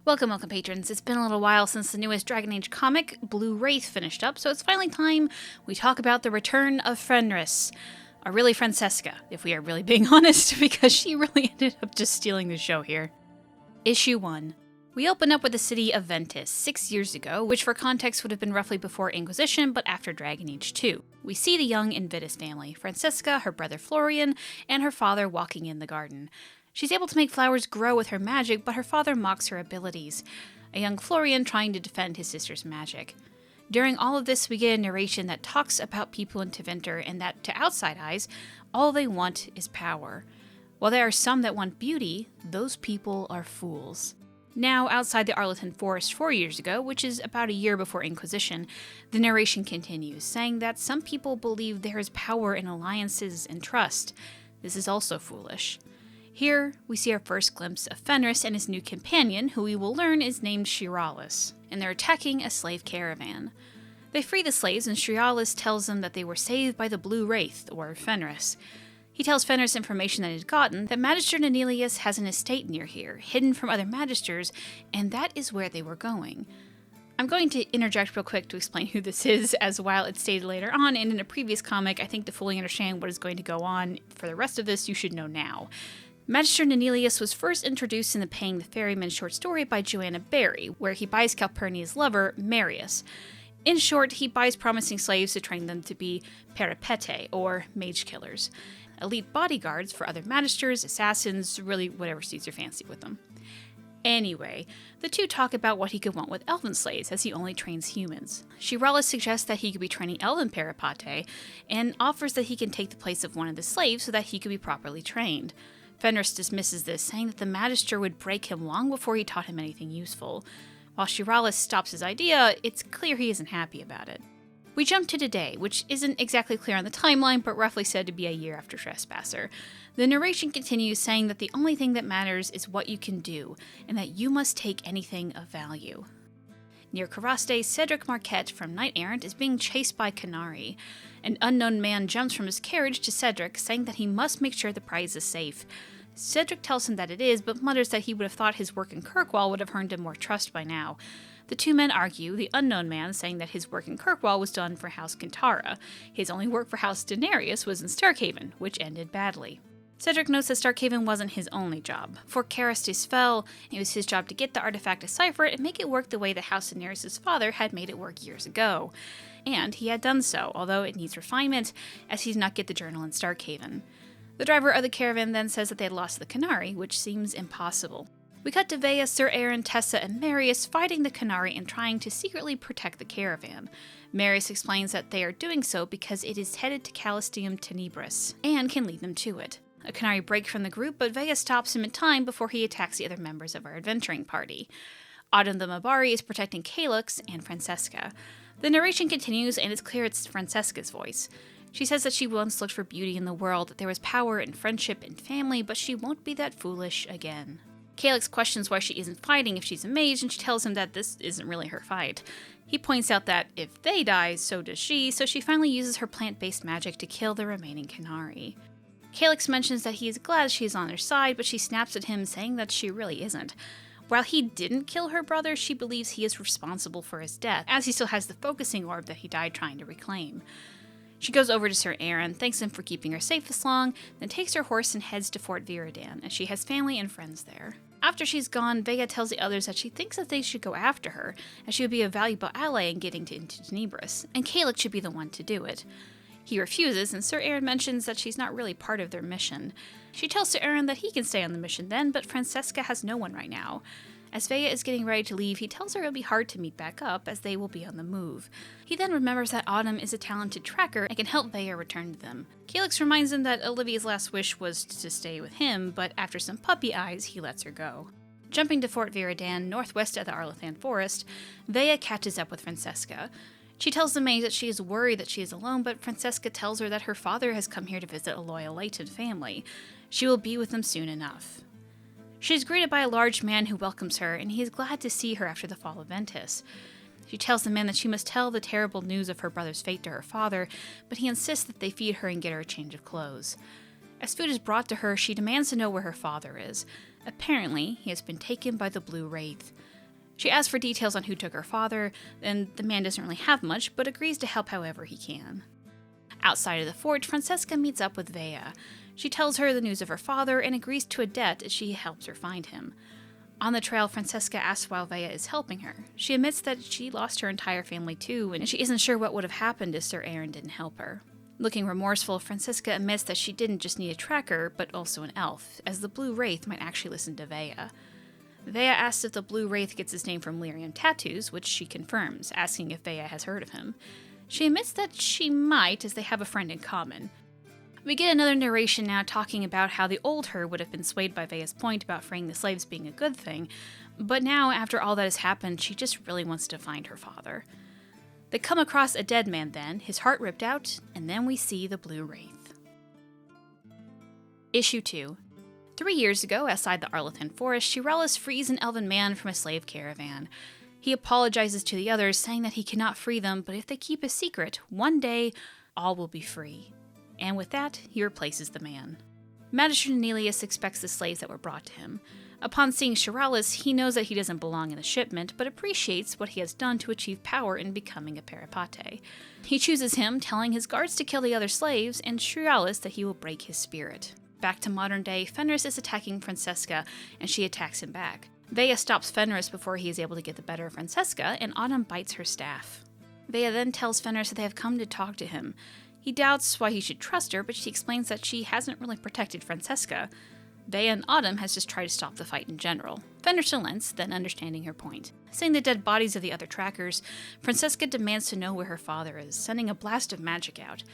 Welcome, patrons. It's been a little while since the newest Dragon Age comic, Blue Wraith, finished up, so it's finally time we talk about the return of Fenris. Or really Francesca, if we are really being honest, because she really ended up just stealing the show here. Issue 1. We open up with the city of Ventus 6 years ago, which for context would have been roughly before Inquisition, but after Dragon Age 2. We see the young Invitus family, Francesca, her brother Florian, and her father walking in the garden. She's able to make flowers grow with her magic, but her father mocks her abilities. A young Florian trying to defend his sister's magic. During all of this, we get a narration that talks about people in Tevinter and that, to outside eyes, all they want is power. While there are some that want beauty, those people are fools. Now, outside the Arlington Forest 4 years ago, which is about a year before Inquisition, the narration continues, saying that some people believe there is power in alliances and trust. This is also foolish. Here, we see our first glimpse of Fenris and his new companion, who we will learn is named Shiralis, and they're attacking a slave caravan. They free the slaves, and Shiralis tells them that they were saved by the Blue Wraith, or Fenris. He tells Fenris information that he'd gotten, that Magister Elias has an estate near here, hidden from other Magisters, and that is where they were going. I'm going to interject real quick to explain who this is, as while it's stated later on and in a previous comic, I think to fully understand what is going to go on for the rest of this, you should know now. Magister Elias was first introduced in the Paying the Ferryman short story by Joanna Barry, where he buys Calpurnia's lover, Marius. In short, he buys promising slaves to train them to be peripete, or mage killers. Elite bodyguards for other magisters, assassins, really whatever suits your fancy with them. Anyway, the two talk about what he could want with elven slaves, as he only trains humans. Shiralis suggests that he could be training elven peripete, and offers that he can take the place of one of the slaves so that he could be properly trained. Fenris dismisses this, saying that the Magister would break him long before he taught him anything useful. While Shiralis stops his idea, it's clear he isn't happy about it. We jump to today, which isn't exactly clear on the timeline, but roughly said to be a year after Trespasser. The narration continues, saying that the only thing that matters is what you can do, and that you must take anything of value. Near Karaste, Cedric Marquette from Knight Errant is being chased by Canary. An unknown man jumps from his carriage to Cedric, saying that he must make sure the prize is safe. Cedric tells him that it is, but mutters that he would have thought his work in Kirkwall would have earned him more trust by now. The two men argue, the unknown man saying that his work in Kirkwall was done for House Kintara. His only work for House Daenerys was in Starkhaven, which ended badly. Cedric notes that Starkhaven wasn't his only job. For Carastis fell, it was his job to get the artifact, decipher it, and make it work the way the House Daenerys' father had made it work years ago. And he had done so, although it needs refinement, as he did not get the journal in Starkhaven. The driver of the caravan then says that they had lost the Canary, which seems impossible. We cut to Vea, Sir Aaron, Tessa, and Marius fighting the Canary and trying to secretly protect the caravan. Marius explains that they are doing so because it is headed to Calistium Tenebris, and can lead them to it. A Canary breaks from the group, but Vea stops him in time before he attacks the other members of our adventuring party. Autumn the Mabari is protecting Calyx and Francesca. The narration continues, and it's clear it's Francesca's voice. She says that she once looked for beauty in the world, that there was power in friendship and family, but she won't be that foolish again. Calyx questions why she isn't fighting if she's a mage, and she tells him that this isn't really her fight. He points out that if they die, so does she, so she finally uses her plant-based magic to kill the remaining Canary. Calyx mentions that he is glad she is on their side, but she snaps at him, saying that she really isn't. While he didn't kill her brother, she believes he is responsible for his death, as he still has the focusing orb that he died trying to reclaim. She goes over to Sir Aaron, thanks him for keeping her safe this long, then takes her horse and heads to Fort Viridan, as she has family and friends there. After she's gone, Vega tells the others that she thinks that they should go after her, as she would be a valuable ally in getting into Tenebris, and Calyx should be the one to do it. He refuses, and Sir Aaron mentions that she's not really part of their mission. She tells Sir Aaron that he can stay on the mission then, but Francesca has no one right now. As Vea is getting ready to leave, he tells her it'll be hard to meet back up, as they will be on the move. He then remembers that Autumn is a talented tracker and can help Vea return to them. Calyx reminds him that Olivia's last wish was to stay with him, but after some puppy eyes, he lets her go. Jumping to Fort Viridan, northwest of the Arlothan Forest, Vea catches up with Francesca. She tells the mage that she is worried that she is alone, but Francesca tells her that her father has come here to visit a loyal Leighton family. She will be with them soon enough. She is greeted by a large man who welcomes her, and he is glad to see her after the fall of Ventus. She tells the man that she must tell the terrible news of her brother's fate to her father, but he insists that they feed her and get her a change of clothes. As food is brought to her, she demands to know where her father is. Apparently, he has been taken by the Blue Wraith. She asks for details on who took her father, and the man doesn't really have much, but agrees to help however he can. Outside of the fort, Francesca meets up with Vea. She tells her the news of her father and agrees to a debt as she helps her find him. On the trail, Francesca asks why Vea is helping her. She admits that she lost her entire family too, and she isn't sure what would have happened if Sir Aaron didn't help her. Looking remorseful, Francesca admits that she didn't just need a tracker, but also an elf, as the Blue Wraith might actually listen to Vea. Vea asks if the Blue Wraith gets his name from lyrium tattoos, which she confirms, asking if Vea has heard of him. She admits that she might, as they have a friend in common. We get another narration now talking about how the old her would have been swayed by Vea's point about freeing the slaves being a good thing, but now, after all that has happened, she just really wants to find her father. They come across a dead man then, his heart ripped out, and then we see the Blue Wraith. Issue 2. 3 years ago, outside the Arlethan forest, Shiralis frees an elven man from a slave caravan. He apologizes to the others, saying that he cannot free them, but if they keep a secret, one day, all will be free. And with that, he replaces the man. Magister Elias expects the slaves that were brought to him. Upon seeing Shiralis, he knows that he doesn't belong in the shipment, but appreciates what he has done to achieve power in becoming a peripate. He chooses him, telling his guards to kill the other slaves, and Shiralis that he will break his spirit. Back to modern day, Fenris is attacking Francesca, and she attacks him back. Vea stops Fenris before he is able to get the better of Francesca, and Autumn bites her staff. Vea then tells Fenris that they have come to talk to him. He doubts why he should trust her, but she explains that she hasn't really protected Francesca. Vea and Autumn has just tried to stop the fight in general. Fenris relents, then understanding her point. Seeing the dead bodies of the other trackers, Francesca demands to know where her father is, sending a blast of magic out.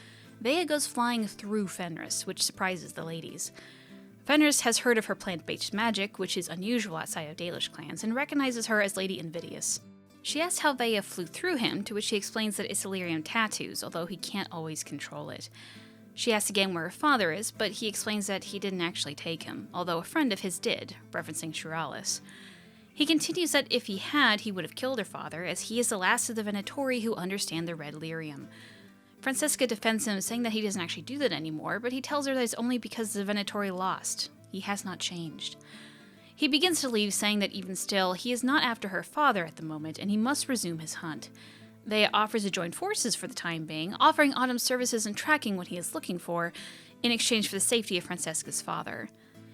Vea goes flying through Fenris, which surprises the ladies. Fenris has heard of her plant-based magic, which is unusual outside of Dalish clans, and recognizes her as Lady Invidious. She asks how Vea flew through him, to which he explains that it's Illyrium tattoos, although he can't always control it. She asks again where her father is, but he explains that he didn't actually take him, although a friend of his did, referencing Shiralis. He continues that if he had, he would have killed her father, as he is the last of the Venatori who understand the red lyrium. Francesca defends him, saying that he doesn't actually do that anymore, but he tells her that it's only because the Venatori lost. He has not changed. He begins to leave, saying that even still, he is not after her father at the moment, and he must resume his hunt. Vea offers to join forces for the time being, offering Autumn services and tracking what he is looking for, in exchange for the safety of Francesca's father.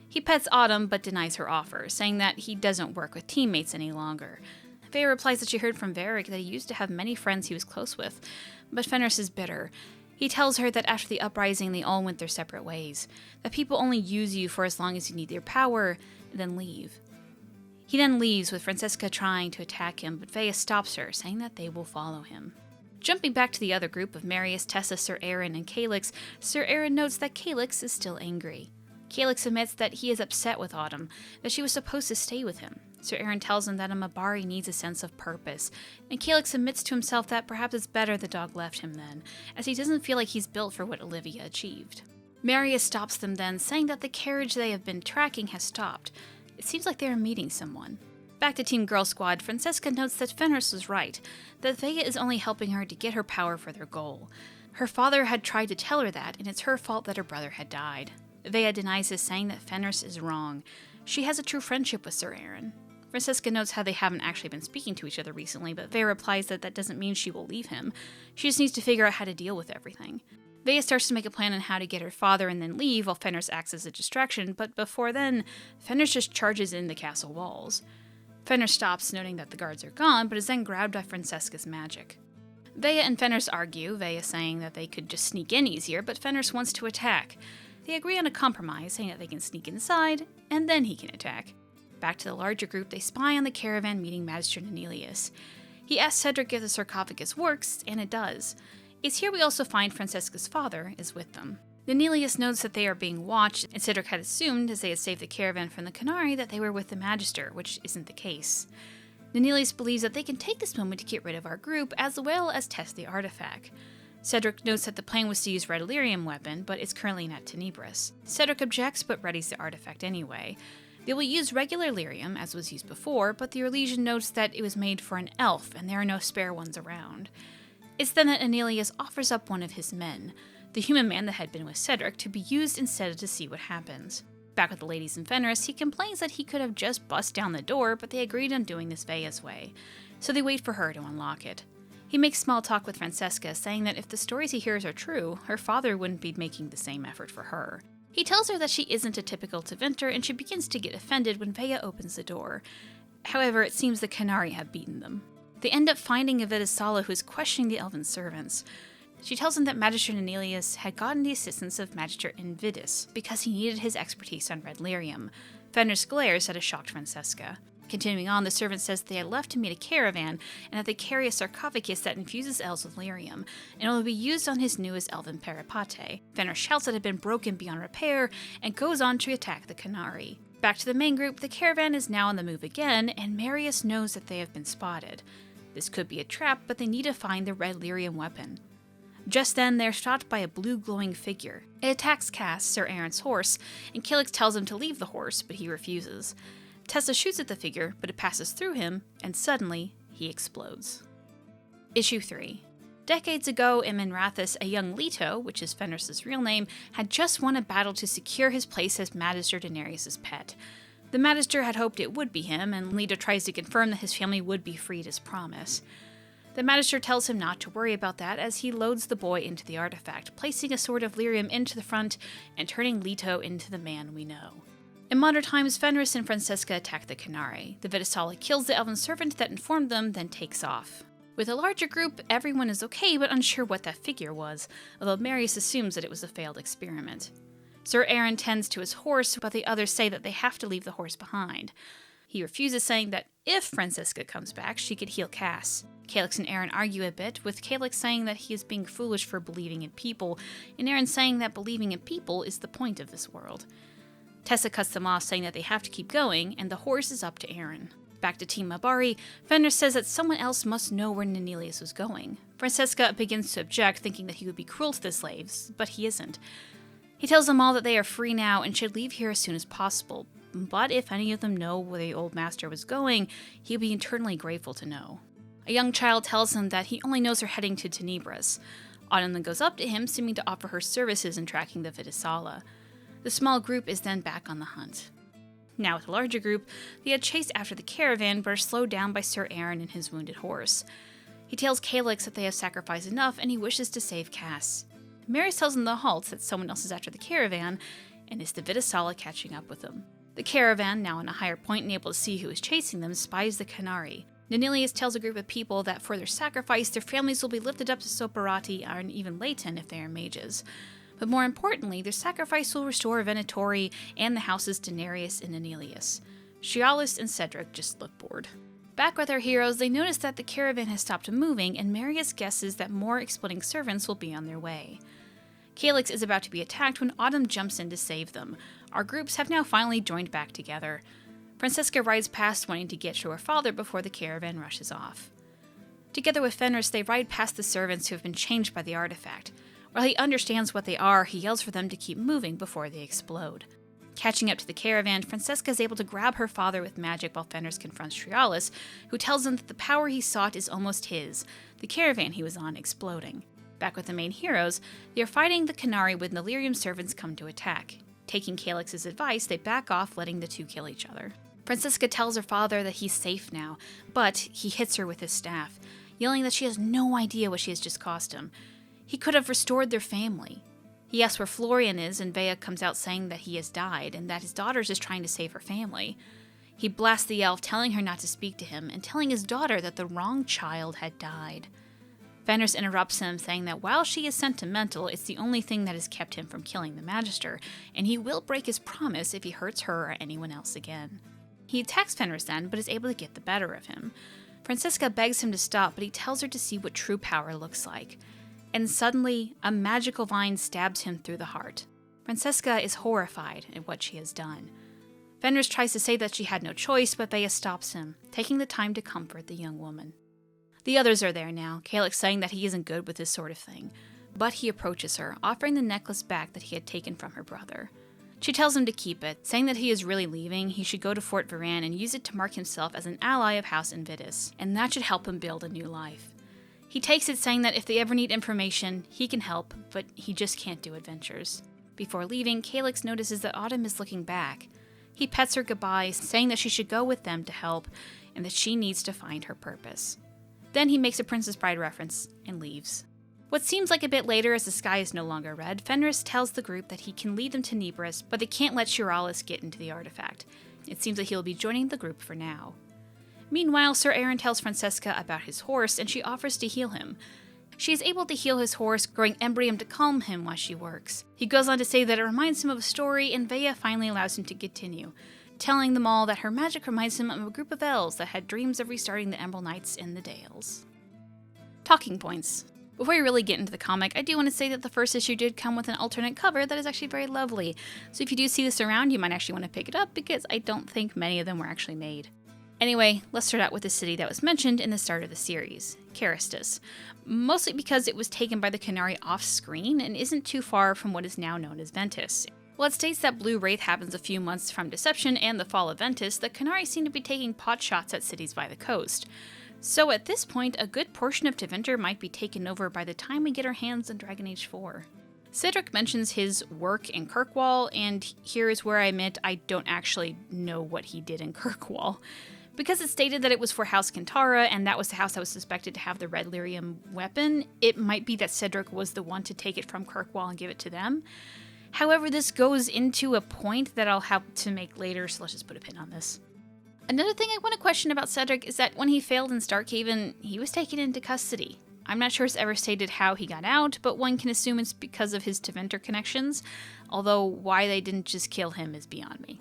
He pets Autumn, but denies her offer, saying that he doesn't work with teammates any longer. Vea replies that she heard from Varric that he used to have many friends he was close with, but Fenris is bitter. He tells her that after the uprising they all went their separate ways, that people only use you for as long as you need their power, then leave. He then leaves, with Francesca trying to attack him, but Vea stops her, saying that they will follow him. Jumping back to the other group of Marius, Tessa, Sir Aaron, and Calyx, Sir Aaron notes that Calyx is still angry. Calyx admits that he is upset with Autumn, that she was supposed to stay with him. Sir Aaron tells him that a Mabari needs a sense of purpose, and Calyx admits to himself that perhaps it's better the dog left him then, as he doesn't feel like he's built for what Olivia achieved. Marius stops them then, saying that the carriage they have been tracking has stopped. It seems like they are meeting someone. Back to Team Girl Squad, Francesca notes that Fenris was right, that Vea is only helping her to get her power for their goal. Her father had tried to tell her that, and it's her fault that her brother had died. Vea denies this, saying that Fenris is wrong. She has a true friendship with Sir Aaron. Francesca notes how they haven't actually been speaking to each other recently, but Vea replies that that doesn't mean she will leave him. She just needs to figure out how to deal with everything. Vea starts to make a plan on how to get her father and then leave, while Fenris acts as a distraction, but before then, Fenris just charges in the castle walls. Fenris stops, noting that the guards are gone, but is then grabbed by Francesca's magic. Vea and Fenris argue, Vea saying that they could just sneak in easier, but Fenris wants to attack. They agree on a compromise, saying that they can sneak inside, and then he can attack. Back to the larger group, they spy on the caravan meeting Magister Elias. He asks Cedric if the sarcophagus works, and it does. It's here we also find Francesca's father is with them. Elias notes that they are being watched, and Cedric had assumed, as they had saved the caravan from the Canary, that they were with the Magister, which isn't the case. Elias believes that they can take this moment to get rid of our group, as well as test the artifact. Cedric notes that the plan was to use Red Illyrium weapon, but it's currently not Tenebris. Cedric objects, but readies the artifact anyway. They will use regular lyrium, as was used before, but the Orlesian notes that it was made for an elf, and there are no spare ones around. It's then that Elias offers up one of his men, the human man that had been with Cedric, to be used instead to see what happens. Back with the ladies in Fenris, he complains that he could have just bust down the door, but they agreed on doing this Vea's way, so they wait for her to unlock it. He makes small talk with Francesca, saying that if the stories he hears are true, her father wouldn't be making the same effort for her. He tells her that she isn't a typical Tevinter, and she begins to get offended when Vea opens the door. However, it seems the Canari have beaten them. They end up finding a Vidisala who is questioning the elven servants. She tells him that Magister Elias had gotten the assistance of Magister Invidis because he needed his expertise on red lyrium. Fenris glares at a shocked Francesca. Continuing on, the servant says they had left to meet a caravan and that they carry a sarcophagus that infuses elves with lyrium, and it will be used on his newest elven parapate. Fenris shouts that it had been broken beyond repair and goes on to attack the Canari. Back to the main group, the caravan is now on the move again, and Marius knows that they have been spotted. This could be a trap, but they need to find the red lyrium weapon. Just then, they're stopped by a blue glowing figure. It attacks Cass, Sir Aaron's horse, and Calyx tells him to leave the horse, but he refuses. Tessa shoots at the figure, but it passes through him, and suddenly, he explodes. Issue 3. Decades ago, Rathis, a young Leto, which is Fenris' real name, had just won a battle to secure his place as Magister Daenerys' pet. The Magister had hoped it would be him, and Leto tries to confirm that his family would be freed as promised. The Magister tells him not to worry about that as he loads the boy into the artifact, placing a sword of lyrium into the front and turning Leto into the man we know. In modern times, Fenris and Francesca attack the Canari. The Vidisala kills the elven servant that informed them, then takes off. With a larger group, everyone is okay but unsure what that figure was, although Marius assumes that it was a failed experiment. Sir Aaron tends to his horse, but the others say that they have to leave the horse behind. He refuses, saying that if Francesca comes back, she could heal Cass. Calyx and Aaron argue a bit, with Calyx saying that he is being foolish for believing in people, and Aaron saying that believing in people is the point of this world. Tessa cuts them off, saying that they have to keep going, and the horse is up to Aaron. Back to Team Mabari, Fenris says that someone else must know where Elias was going. Francesca begins to object, thinking that he would be cruel to the slaves, but he isn't. He tells them all that they are free now and should leave here as soon as possible, but if any of them know where the old master was going, he'll be eternally grateful to know. A young child tells him that he only knows they're heading to Tenebris. Autumn then goes up to him, seeming to offer her services in tracking the Vidisala. The small group is then back on the hunt. Now with the larger group, they had chased after the caravan but are slowed down by Sir Aaron and his wounded horse. He tells Calyx that they have sacrificed enough and he wishes to save Cass. Marius tells him to halt, that someone else is after the caravan, and it's the Vidisala catching up with them. The caravan, now on a higher point and able to see who is chasing them, spies the Canari. Nenilius tells a group of people that for their sacrifice, their families will be lifted up to Soparati and even Leighton if they are mages. But more importantly, their sacrifice will restore Venatori and the houses Daenerys and Nenilius. Shialis and Cedric just look bored. Back with our heroes, they notice that the caravan has stopped moving, and Marius guesses that more exploding servants will be on their way. Calyx is about to be attacked when Autumn jumps in to save them. Our groups have now finally joined back together. Francesca rides past, wanting to get to her father before the caravan rushes off. Together with Fenris, they ride past the servants who have been changed by the artifact. While he understands what they are, he yells for them to keep moving before they explode. Catching up to the caravan, Francesca is able to grab her father with magic while Fenris confronts Trialis, who tells him that the power he sought is almost his, the caravan he was on exploding. Back with the main heroes, they are fighting the Canari when the Lyrium servants come to attack. Taking Calyx's advice, they back off, letting the two kill each other. Francesca tells her father that he's safe now, but he hits her with his staff, yelling that she has no idea what she has just cost him. He could have restored their family. He asks where Florian is, and Vea comes out saying that he has died, and that his daughter is just trying to save her family. He blasts the elf, telling her not to speak to him, and telling his daughter that the wrong child had died. Fenris interrupts him, saying that while she is sentimental, it's the only thing that has kept him from killing the Magister, and he will break his promise if he hurts her or anyone else again. He attacks Fenris then, but is able to get the better of him. Francesca begs him to stop, but he tells her to see what true power looks like. And suddenly, a magical vine stabs him through the heart. Francesca is horrified at what she has done. Fenris tries to say that she had no choice, but Vea stops him, taking the time to comfort the young woman. The others are there now, Calyx saying that he isn't good with this sort of thing, but he approaches her, offering the necklace back that he had taken from her brother. She tells him to keep it, saying that he is really leaving, he should go to Fort Varan and use it to mark himself as an ally of House Invidis, and that should help him build a new life. He takes it, saying that if they ever need information, he can help, but he just can't do adventures. Before leaving, Calyx notices that Autumn is looking back. He pets her goodbye, saying that she should go with them to help, and that she needs to find her purpose. Then he makes a Princess Bride reference and leaves. What seems like a bit later, as the sky is no longer red, Fenris tells the group that he can lead them to Nebris, but they can't let Shiralis get into the artifact. It seems that he'll be joining the group for now. Meanwhile, Sir Aaron tells Francesca about his horse, and she offers to heal him. She is able to heal his horse, growing Embrium to calm him while she works. He goes on to say that it reminds him of a story, and Vea finally allows him to continue, telling them all that her magic reminds him of a group of elves that had dreams of restarting the Emerald Knights in the Dales. Talking points. Before we really get into the comic, I do want to say that the first issue did come with an alternate cover that is actually very lovely. So if you do see this around, you might actually want to pick it up because I don't think many of them were actually made. Anyway, let's start out with the city that was mentioned in the start of the series, Caristus. Mostly because it was taken by the Canary off-screen and isn't too far from what is now known as Ventus. While it states that Blue Wraith happens a few months from Deception and the fall of Ventus, the Canary seem to be taking pot shots at cities by the coast. So at this point, a good portion of Tevinter might be taken over by the time we get our hands on Dragon Age 4. Cedric mentions his work in Kirkwall, and here is where I admit I don't actually know what he did in Kirkwall. Because it stated that it was for House Kintara, and that was the house that was suspected to have the red lyrium weapon, it might be that Cedric was the one to take it from Kirkwall and give it to them. However, this goes into a point that I'll have to make later, so let's just put a pin on this. Another thing I want to question about Cedric is that when he failed in Starkhaven, he was taken into custody. I'm not sure it's ever stated how he got out, but one can assume it's because of his Tevinter connections, although why they didn't just kill him is beyond me.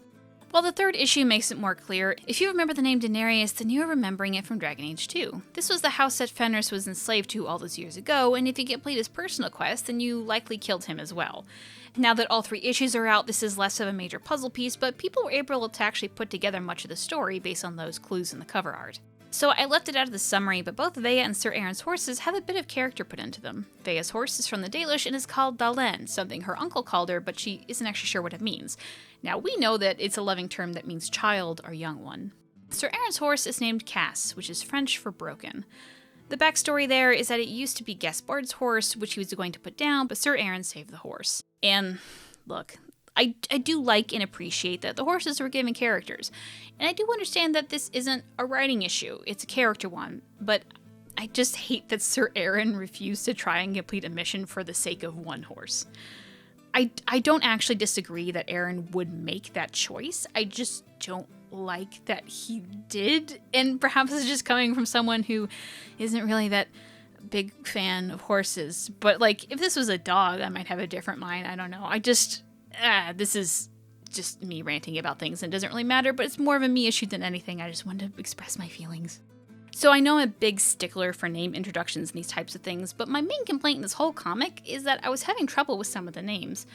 While the third issue makes it more clear, if you remember the name Daenerys, then you're remembering it from Dragon Age 2. This was the house that Fenris was enslaved to all those years ago, and if you complete his personal quest, then you likely killed him as well. Now that all 3 issues are out, this is less of a major puzzle piece, but people were able to actually put together much of the story based on those clues in the cover art. So I left it out of the summary, but both Vea and Sir Aaron's horses have a bit of character put into them. Vea's horse is from the Dalish and is called Dalen, something her uncle called her, but she isn't actually sure what it means. Now we know that it's a loving term that means child or young one. Sir Aaron's horse is named Cass, which is French for broken. The backstory there is that it used to be Gaspard's horse, which he was going to put down, but Sir Aaron saved the horse. And look, I do like and appreciate that the horses were given characters. And I do understand that this isn't a writing issue, it's a character one, but I just hate that Sir Aaron refused to try and complete a mission for the sake of one horse. I don't actually disagree that Aaron would make that choice, I just don't like that he did, and perhaps it's just coming from someone who isn't really that big fan of horses, but like, if this was a dog, I might have a different mind, I don't know, this is just me ranting about things and it doesn't really matter, but it's more of a me issue than anything. I just wanted to express my feelings. So I know I'm a big stickler for name introductions and these types of things, but my main complaint in this whole comic is that I was having trouble with some of the names.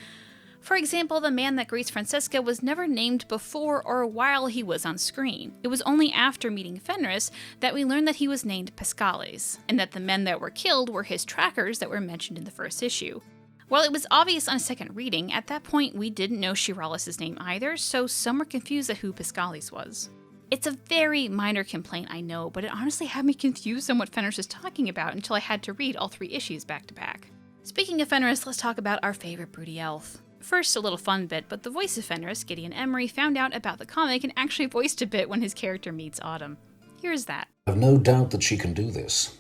For example, the man that greets Francesca was never named before or while he was on screen. It was only after meeting Fenris that we learned that he was named Pascales, and that the men that were killed were his trackers that were mentioned in the first issue. While it was obvious on a second reading, at that point we didn't know Shiralis' name either, so some were confused at who Pascales was. It's a very minor complaint, I know, but it honestly had me confused on what Fenris was talking about until I had to read all 3 issues back to back. Speaking of Fenris, let's talk about our favorite broody elf. First, a little fun bit, but the voice of Fenris, Gideon Emery, found out about the comic and actually voiced a bit when his character meets Autumn. Here's that. I have no doubt that she can do this.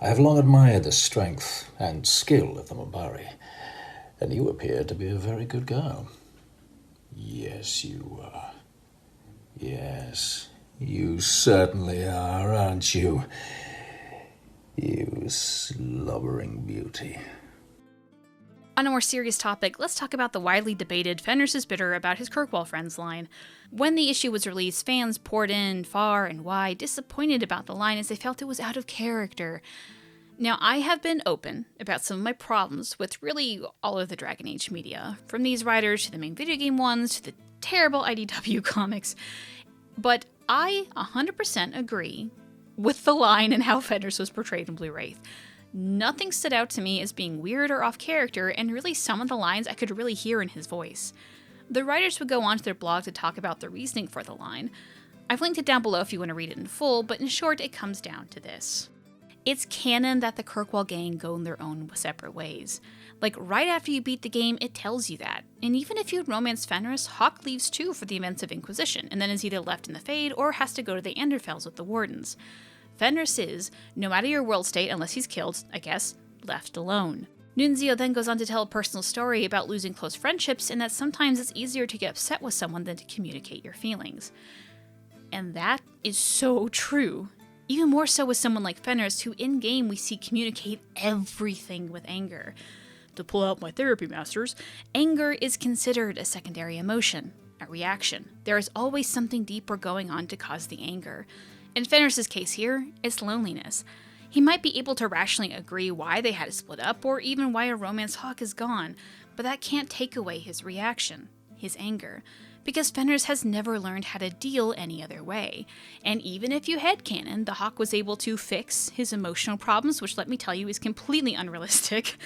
I have long admired the strength and skill of the Mabari, and you appear to be a very good girl. Yes, you are. Yes, you certainly are, aren't you? You slobbering beauty. On a more serious topic, let's talk about the widely debated Fenris is bitter about his Kirkwall friends line. When the issue was released, fans poured in far and wide, disappointed about the line as they felt it was out of character. Now, I have been open about some of my problems with really all of the Dragon Age media, from these writers to the main video game ones to the terrible IDW comics, but I 100% agree with the line and how Fenris was portrayed in Blue Wraith. Nothing stood out to me as being weird or off character, and really some of the lines I could really hear in his voice. The writers would go onto their blog to talk about the reasoning for the line. I've linked it down below if you want to read it in full, but in short, it comes down to this. It's canon that the Kirkwall gang go in their own separate ways. Like, right after you beat the game, it tells you that. And even if you'd romance Fenris, Hawk leaves too for the events of Inquisition, and then is either left in the Fade or has to go to the Anderfels with the Wardens. Fenris is, no matter your world state, unless he's killed, I guess, left alone. Nunzio then goes on to tell a personal story about losing close friendships and that sometimes it's easier to get upset with someone than to communicate your feelings. And that is so true. Even more so with someone like Fenris, who in-game we see communicate everything with anger. To pull out my therapy masters, anger is considered a secondary emotion, a reaction. There is always something deeper going on to cause the anger. In Fenris' case here, it's loneliness. He might be able to rationally agree why they had to split up, or even why a romance Hawk is gone, but that can't take away his reaction, his anger. Because Fenris has never learned how to deal any other way. And even if you headcanon, the Hawk was able to fix his emotional problems, which let me tell you is completely unrealistic,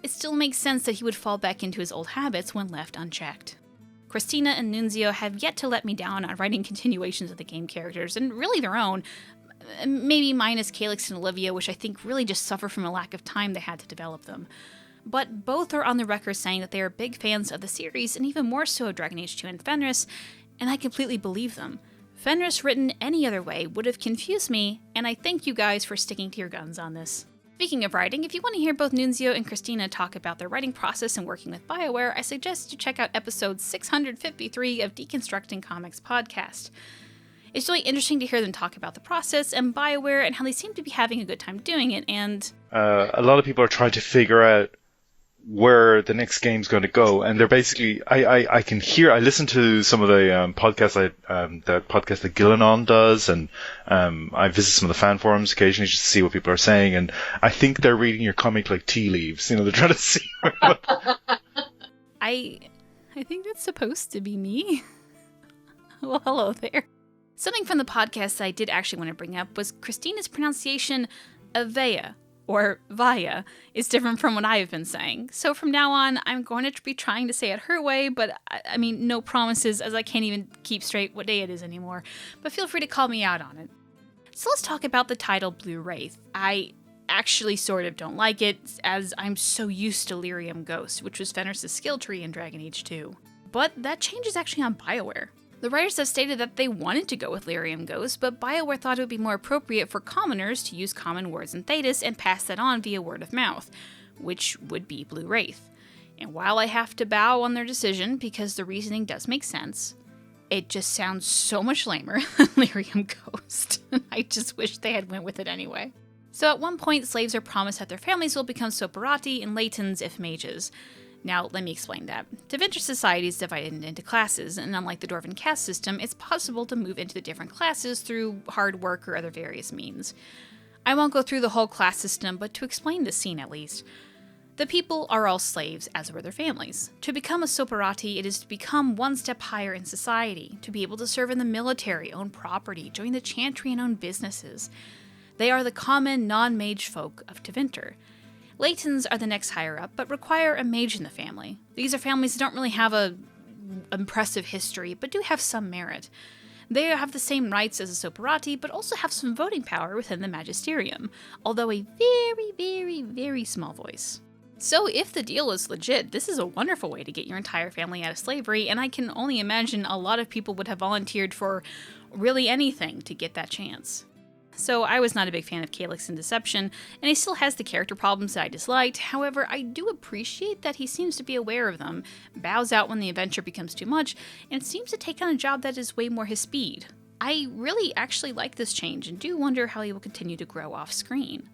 it still makes sense that he would fall back into his old habits when left unchecked. Christina and Nunzio have yet to let me down on writing continuations of the game characters, and really their own, maybe minus Calyx and Olivia, which I think really just suffer from a lack of time they had to develop them. But both are on the record saying that they are big fans of the series, and even more so of Dragon Age 2 and Fenris, and I completely believe them. Fenris written any other way would have confused me, and I thank you guys for sticking to your guns on this. Speaking of writing, if you want to hear both Nunzio and Christina talk about their writing process and working with BioWare, I suggest you check out episode 653 of Deconstructing Comics podcast. It's really interesting to hear them talk about the process and BioWare and how they seem to be having a good time doing it, and a lot of people are trying to figure out where the next game's going to go, and they're basically, I can hear, I listen to some of the podcasts, the podcast that Gillanon does, and I visit some of the fan forums occasionally just to see what people are saying, and I think they're reading your comic like tea leaves, they're trying to see I think that's supposed to be me. Well, hello there. Something from the podcast that I did actually want to bring up was Christina's pronunciation of Vaya, or Vaya, is different from what I have been saying. So from now on, I'm going to be trying to say it her way, but I mean, no promises, as I can't even keep straight what day it is anymore. But feel free to call me out on it. So let's talk about the title Blue Wraith. I actually sort of don't like it, as I'm so used to Lyrium Ghost, which was Fenris' skill tree in Dragon Age 2. But that change is actually on BioWare. The writers have stated that they wanted to go with Lyrium Ghost, but BioWare thought it would be more appropriate for commoners to use common words in Thetis and pass that on via word of mouth, which would be Blue Wraith. And while I have to bow on their decision, because the reasoning does make sense, it just sounds so much lamer than Lyrium Ghost. I just wish they had went with it anyway. So at one point, slaves are promised that their families will become Soparati and Latins if mages. Now, let me explain that. Tevinter society is divided into classes, and unlike the Dwarven caste system, it's possible to move into the different classes through hard work or other various means. I won't go through the whole class system, but to explain this scene at least. The people are all slaves, as were their families. To become a Soparati, it is to become one step higher in society, to be able to serve in the military, own property, join the chantry, and own businesses. They are the common, non-mage folk of Tevinter. Latins are the next higher up, but require a mage in the family. These are families that don't really have an impressive history, but do have some merit. They have the same rights as a Soparati, but also have some voting power within the Magisterium, although a very, very, very small voice. So if the deal is legit, this is a wonderful way to get your entire family out of slavery, and I can only imagine a lot of people would have volunteered for really anything to get that chance. So I was not a big fan of Calyx in Deception, and he still has the character problems that I disliked. However, I do appreciate that he seems to be aware of them, bows out when the adventure becomes too much, and seems to take on a job that is way more his speed. I really actually like this change, and do wonder how he will continue to grow off screen.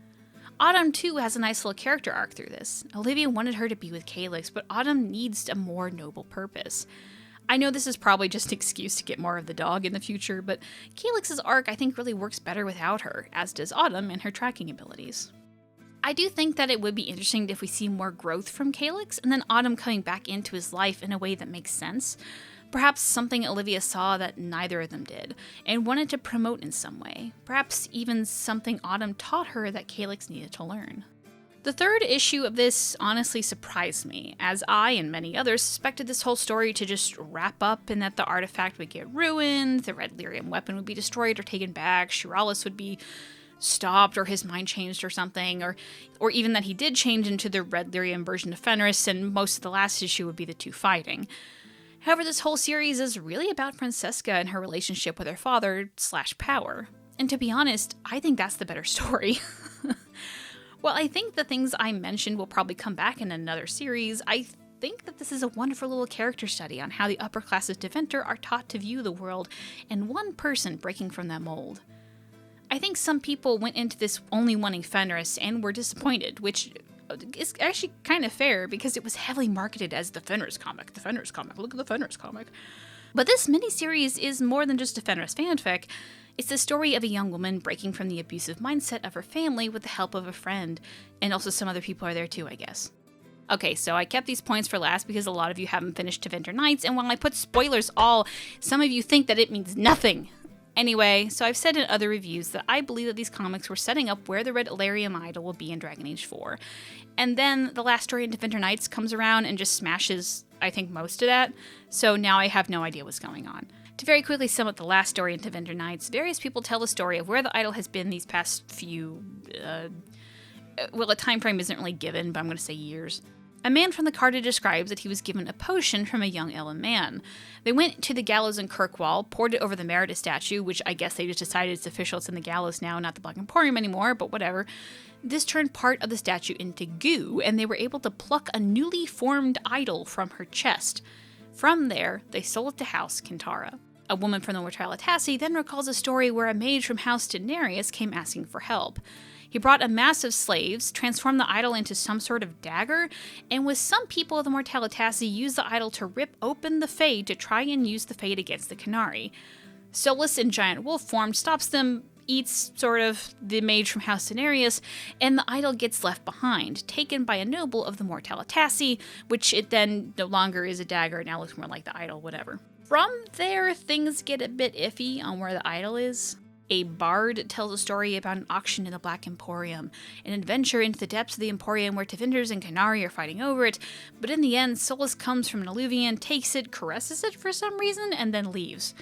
Autumn, too, has a nice little character arc through this. Olivia wanted her to be with Calyx, but Autumn needs a more noble purpose. I know this is probably just an excuse to get more of the dog in the future, but Calyx's arc I think really works better without her, as does Autumn and her tracking abilities. I do think that it would be interesting if we see more growth from Calyx, and then Autumn coming back into his life in a way that makes sense. Perhaps something Olivia saw that neither of them did, and wanted to promote in some way. Perhaps even something Autumn taught her that Calyx needed to learn. The third issue of this honestly surprised me, as I and many others suspected this whole story to just wrap up and that the artifact would get ruined, the red lyrium weapon would be destroyed or taken back, Shiralis would be stopped or his mind changed or something, or even that he did change into the Red Lyrian version of Fenris, and most of the last issue would be the two fighting. However, this whole series is really about Francesca and her relationship with her father/power. And to be honest, I think that's the better story. Well, I think the things I mentioned will probably come back in another series. I think that this is a wonderful little character study on how the upper classes of Deventer are taught to view the world, and one person breaking from that mold. I think some people went into this only wanting Fenris and were disappointed, which is actually kind of fair because it was heavily marketed as the Fenris comic, look at the Fenris comic. But this miniseries is more than just a Fenris fanfic. It's the story of a young woman breaking from the abusive mindset of her family with the help of a friend, and also some other people are there too, I guess. Okay, so I kept these points for last because a lot of you haven't finished Deventer Nights, and while I put spoilers all, some of you think that it means nothing. Anyway, so I've said in other reviews that I believe that these comics were setting up where the Red Lyrian idol will be in Dragon Age 4. And then the last story in Deventer Nights comes around and just smashes, I think, most of that, so now I have no idea what's going on. To very quickly sum up the last story in Deventer Nights, various people tell the story of where the idol has been these past few, a time frame isn't really given, but I'm going to say years. A man from the Carta describes that he was given a potion from a young Ellen man. They went to the gallows in Kirkwall, poured it over the Merida statue, which I guess they just decided it's official, it's in the gallows now, not the Black Emporium anymore, but whatever. This turned part of the statue into goo, and they were able to pluck a newly formed idol from her chest. From there, they sold it to House Kintara. A woman from the Mortalitassi then recalls a story where a mage from House Denarius came asking for help. He brought a mass of slaves, transformed the idol into some sort of dagger, and with some people of the Mortalitassi used the idol to rip open the Fade to try and use the Fade against the Canari. Solus in giant wolf form stops them, eats sort of the mage from House Denarius, and the idol gets left behind, taken by a noble of the Mortalitassi, which it then no longer is a dagger, it now looks more like the idol, whatever. From there, things get a bit iffy on where the idol is. A bard tells a story about an auction in the Black Emporium, an adventure into the depths of the Emporium where Tevinders and Canari are fighting over it, but in the end, Solus comes from an alluvion, takes it, caresses it for some reason, and then leaves.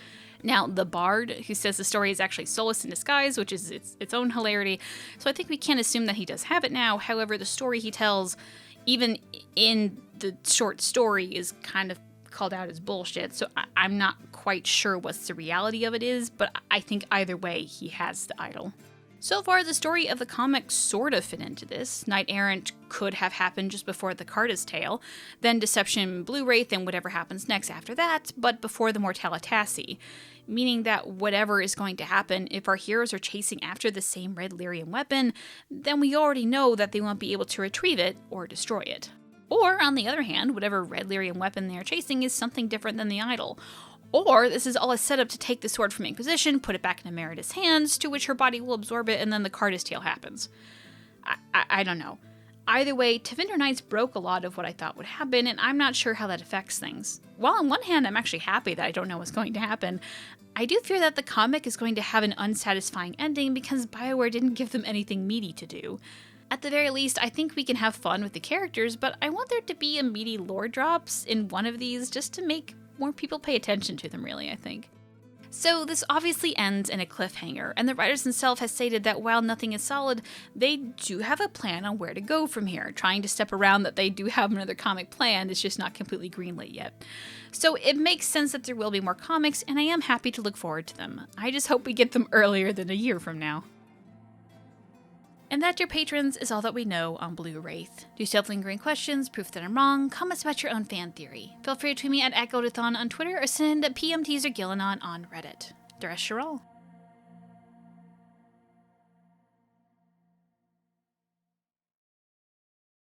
Now, the bard, who says the story is actually Solus in disguise, which is its own hilarity, so I think we can assume that he does have it now. However, the story he tells, even in the short story, is kind of called out as bullshit, so I'm not quite sure what's the reality of it is, but I think either way, he has the idol. So far, the story of the comic sort of fit into this. Knight Errant could have happened just before the Carta's tale, then Deception, Blue Wraith, and whatever happens next after that, but before the Mortalitassi, meaning that whatever is going to happen, if our heroes are chasing after the same Red Lyrian weapon, then we already know that they won't be able to retrieve it or destroy it. Or, on the other hand, whatever Red Lyrian weapon they are chasing is something different than the idol. Or this is all a setup to take the sword from Inquisition, put it back into Merida's hands, to which her body will absorb it, and then the Carta's tale happens. I don't know. Either way, Deventer Nights broke a lot of what I thought would happen, and I'm not sure how that affects things. While on one hand I'm actually happy that I don't know what's going to happen, I do fear that the comic is going to have an unsatisfying ending because BioWare didn't give them anything meaty to do. At the very least, I think we can have fun with the characters, but I want there to be a meaty lore drops in one of these just to make more people pay attention to them, really, I think. So this obviously ends in a cliffhanger, and the writers themselves have stated that while nothing is solid, they do have a plan on where to go from here, trying to step around that they do have another comic planned, it's just not completely greenlit yet. So it makes sense that there will be more comics, and I am happy to look forward to them. I just hope we get them earlier than a year from now. And that, dear patrons, is all that we know on Blue Wraith. Do you still have lingering questions, proof that I'm wrong, comments about your own fan theory? Feel free to tweet me at @Goldathon on Twitter or send PMTs or Gillanon on Reddit. Darash Sharal.